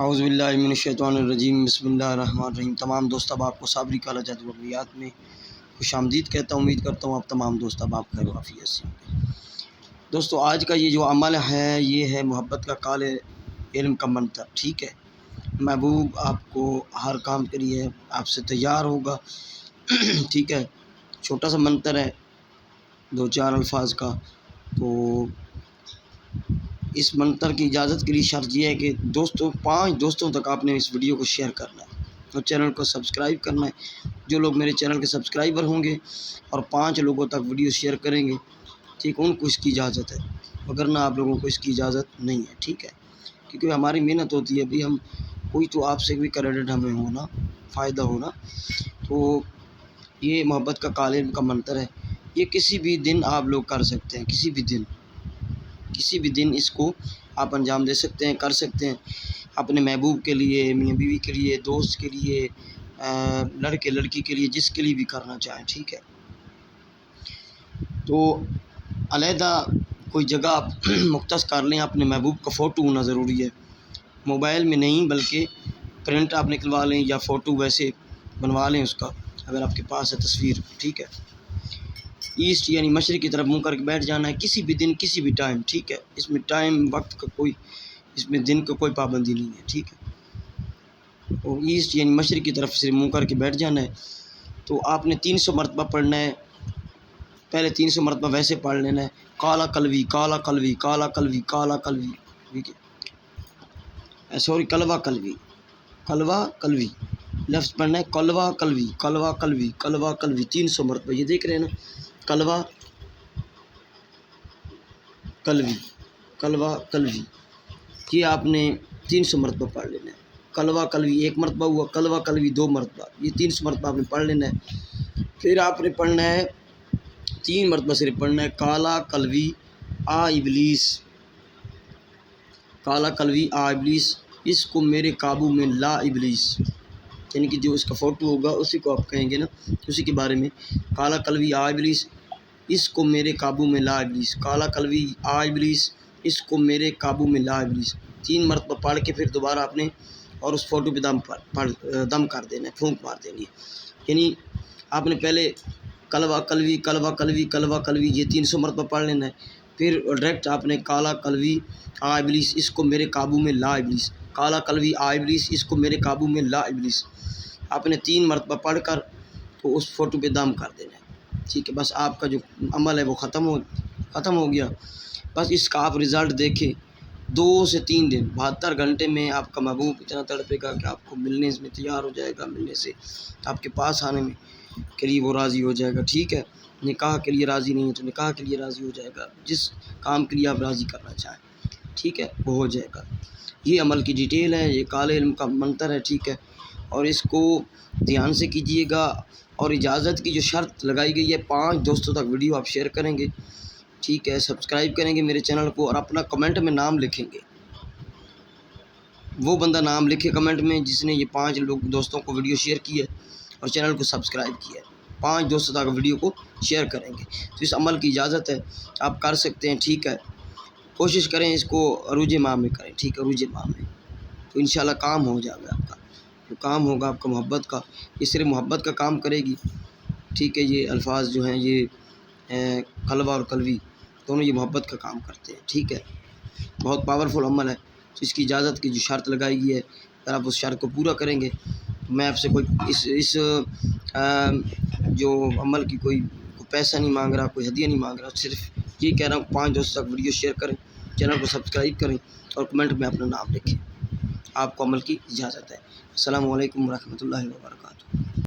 اعوذ باللہ من الشیطان الرجیم، بسم اللہ الرحمن الرحیم۔ تمام دوست احباب کو صابری کالا جات وقیات میں خوش آمدید کہتا ہوں۔ امید کرتا ہوں آپ تمام دوست احباب خیر و عافیت سے ہوں گے۔ دوستو، آج کا یہ جو عمل ہے یہ ہے محبت کا کالے علم کا منتر، ٹھیک ہے۔ محبوب آپ کو ہر کام کے لیے آپ سے تیار ہوگا، ٹھیک ہے۔ چھوٹا سا منتر ہے، 2-4 الفاظ کا۔ تو اس منتر کی اجازت کے لیے شرط یہ ہے کہ 5 دوستوں تک آپ نے اس ویڈیو کو شیئر کرنا ہے اور چینل کو سبسکرائب کرنا ہے۔ جو لوگ میرے چینل کے سبسکرائبر ہوں گے اور 5 لوگوں تک ویڈیو شیئر کریں گے، ٹھیک، ان کو اس کی اجازت ہے، وگرنہ آپ لوگوں کو اس کی اجازت نہیں ہے، ٹھیک ہے۔ کیونکہ ہماری محنت ہوتی ہے، ابھی ہم کوئی تو آپ سے بھی کریڈٹ ہمیں ہونا، فائدہ ہونا۔ تو یہ محبت کا کالے علم کا منتر ہے، یہ کسی بھی دن آپ لوگ کر سکتے ہیں، کسی بھی دن اس کو آپ انجام دے سکتے ہیں، کر سکتے ہیں، اپنے محبوب کے لیے، میاں بیوی کے لیے، دوست کے لیے، لڑکے لڑکی کے لیے، جس کے لیے بھی کرنا چاہیں، ٹھیک ہے۔ تو علیحدہ کوئی جگہ آپ مختص کر لیں، اپنے محبوب کا فوٹو ہونا ضروری ہے، موبائل میں نہیں بلکہ پرنٹ آپ نکلوا لیں یا فوٹو ویسے بنوا لیں اس کا، اگر آپ کے پاس ہے تصویر، ٹھیک ہے۔ ایسٹ یعنی مشرق کی طرف منہ کر کے بیٹھ جانا ہے، کسی بھی دن کسی بھی ٹائم، ٹھیک ہے۔ اس میں ٹائم وقت کا کوئی، اس میں دن کا کوئی پابندی نہیں ہے، ٹھیک ہے۔ اور ایسٹ یعنی مشرق کی طرف سے منہ کر کے بیٹھ جانا ہے۔ تو آپ نے 300 مرتبہ پڑھنا ہے، پہلے 300 مرتبہ ویسے پڑھ لینا ہے، کالا قلوی کالا قلوی کالا قلوی کالا قلوی، ٹھیک ہے، سوری کلوہ قلوی، کلوہ قلوی لفظ پڑھنا ہے، کلوہ قلوی کلوہ قلوی کلوہ قلوی 300 مرتبہ، یہ دیکھ رہے ہیں نا، کلوہ قلوی کلوہ قلوی، یہ آپ نے 300 مرتبہ پڑھ لینا ہے۔ کلوہ قلوی 1 مرتبہ ہوا، کلوہ قلوی 2 مرتبہ، یہ 300 مرتبہ آپ نے پڑھ لینا ہے۔ پھر آپ نے پڑھنا ہے 3 مرتبہ صرف پڑھنا ہے، کالا قلوی آ ابلیس، کالا قلوی آ ابلیس، اس کو میرے قابو میں لا ابلیس، یعنی کہ جو اس کا فوٹو ہوگا اسی کو آپ کہیں گے نا، اسی کے بارے میں، کالا قلوی آ ابلیس، اس کو میرے قابو میں لا ابلیس، کالا قلوی آ ابلیس، اس کو میرے قابو میں لا ابلیس، 3 مرتبہ پڑھ کے پھر دوبارہ آپ نے اور اس فوٹو پہ دم کر دینا ہے، پھونک مار دینی ہے۔ یعنی آپ نے پہلے کلوہ قلوی کلوہ قلوی کلوہ قلوی یہ 300 مرتبہ پڑھ لینا ہے، پھر ڈائریکٹ آپ نے کالا قلوی آ ابلیس، اس کو میرے قابو میں لا ابلیس، کالا قلوی آ ابلیس، اس کو میرے قابو میں لا ابلیس، آپ نے 3 مرتبہ پڑھ کر تو اس فوٹو پہ دم کر دینا ہے، ٹھیک ہے۔ بس آپ کا جو عمل ہے وہ ختم ہو گیا۔ بس اس کا آپ رزلٹ دیکھیں، 2 سے 3 دن 72 گھنٹے میں آپ کا محبوب اتنا تڑپے گا کہ آپ کو ملنے میں تیار ہو جائے گا، ملنے سے آپ کے پاس آنے میں کے لیے وہ راضی ہو جائے گا، ٹھیک ہے۔ نکاح کے لیے راضی نہیں ہے تو نکاح کے لیے راضی ہو جائے گا، جس کام کے لیے آپ راضی کرنا چاہیں، ٹھیک ہے، وہ ہو جائے گا۔ یہ عمل کی ڈیٹیل ہے، یہ کالے علم کا منتر ہے، ٹھیک ہے۔ اور اس کو دھیان سے کیجیے گا، اور اجازت کی جو شرط لگائی گئی ہے، 5 دوستوں تک ویڈیو آپ شیئر کریں گے، ٹھیک ہے، سبسکرائب کریں گے میرے چینل کو، اور اپنا کمنٹ میں نام لکھیں گے، وہ بندہ نام لکھے کمنٹ میں جس نے یہ 5 دوستوں کو ویڈیو شیئر کی ہے اور چینل کو سبسکرائب کیا ہے۔ 5 دوستوں تک ویڈیو کو شیئر کریں گے، تو اس عمل کی اجازت ہے، آپ کر سکتے ہیں، ٹھیک ہے۔ کوشش کریں اس کو عروج ماہ میں کریں، ٹھیک ہے، عروج ماہ میں، تو انشاءاللہ کام ہو جائے گا آپ کا، جو کام ہوگا آپ کا محبت کا، یہ صرف محبت کا کام کرے گی، ٹھیک ہے۔ یہ الفاظ جو ہیں یہ کلوہ اور قلوی دونوں یہ محبت کا کام کرتے ہیں، ٹھیک ہے۔ بہت پاورفل عمل ہے، اس کی اجازت کی جو شرط لگائی گئی ہے، اگر آپ اس شرط کو پورا کریں گے تو میں آپ سے کوئی اس جو عمل کی کوئی پیسہ نہیں مانگ رہا، کوئی ہدیہ نہیں مانگ رہا، صرف یہ کہہ رہا ہوں 5 دوستوں تک ویڈیو شیئر کریں، چینل کو سبسکرائب کریں اور کمنٹ میں اپنا نام لکھیں، آپ کو عمل کی اجازت ہے۔ السلام علیکم ورحمۃ اللہ وبرکاتہ۔